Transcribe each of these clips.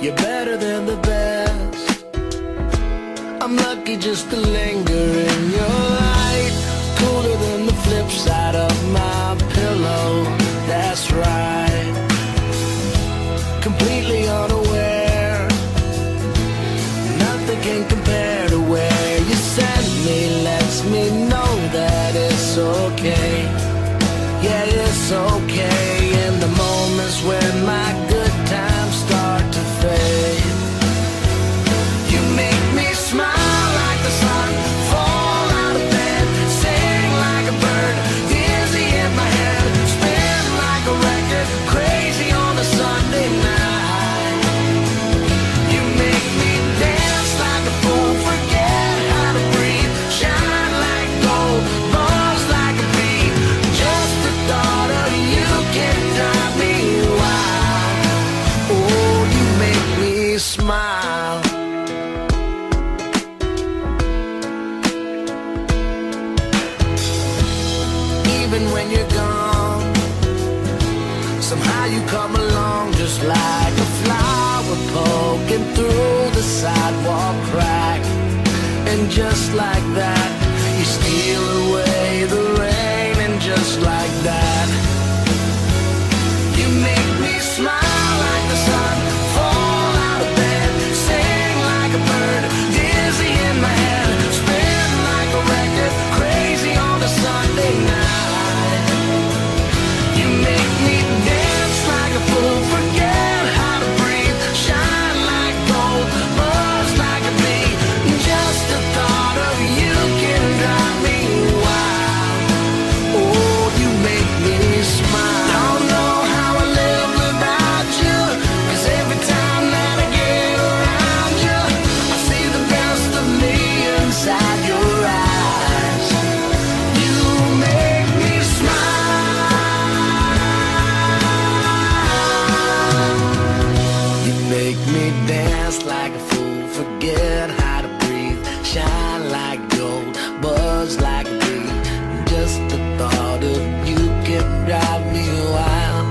You're better than the best. I'm lucky just to linger in your light. Cooler than the flip side of my pillow. That's right. Completely unaware. Nothing can compare to where you send me. Lets me know that it's okay. Yeah, it's okay. In the moments when my good times start to fade, you make me smile like the sun, fall out of bed, sing like a bird, dizzy in my head, spin like a record, crazy on a Sunday night. You make me dance like a fool, forget how to breathe, shine like gold, buzz like a bee. Just the thought of you can drive me wild. Oh, you make me smile. Even when you're gone, somehow you come along just like a flower poking through the sidewalk crack. And just like that, you steal away the rain. And just like that, you make me smile like the sun, fall out of bed, sing like a bird, dizzy in my head, spin like a record, crazy on a Sunday night. You make me dance like a fool, forget how to breathe, shine like gold, buzz like a bee. Just the thought of you can drive me wild. Oh, you make me smile. Don't know how I live without you, 'cause every time that I get around you, I see the best of me inside your eyes. You make me smile. You make me dance like a fool, forget how to breathe, shine like gold, buzz like a bee. Just the thought of you can drive me wild.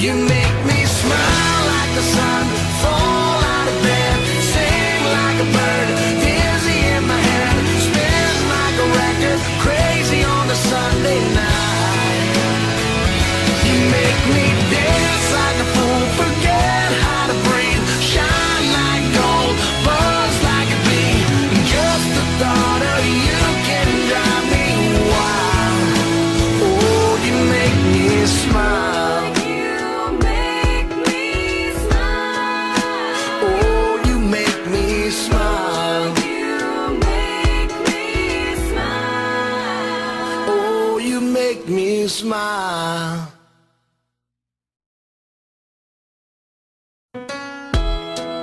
You make me smile like the sun, fall out of bed, sing like a bird, dizzy in my head, spin like a record, crazy on a Sunday night. You make me dance like a fool, forget how to breathe, shine like gold, buzz like a bee. Just the thought of you can drive me wild. Oh, you make me smile. You make me smile. Oh, you make me smile. You make me smile. Oh, you make me smile.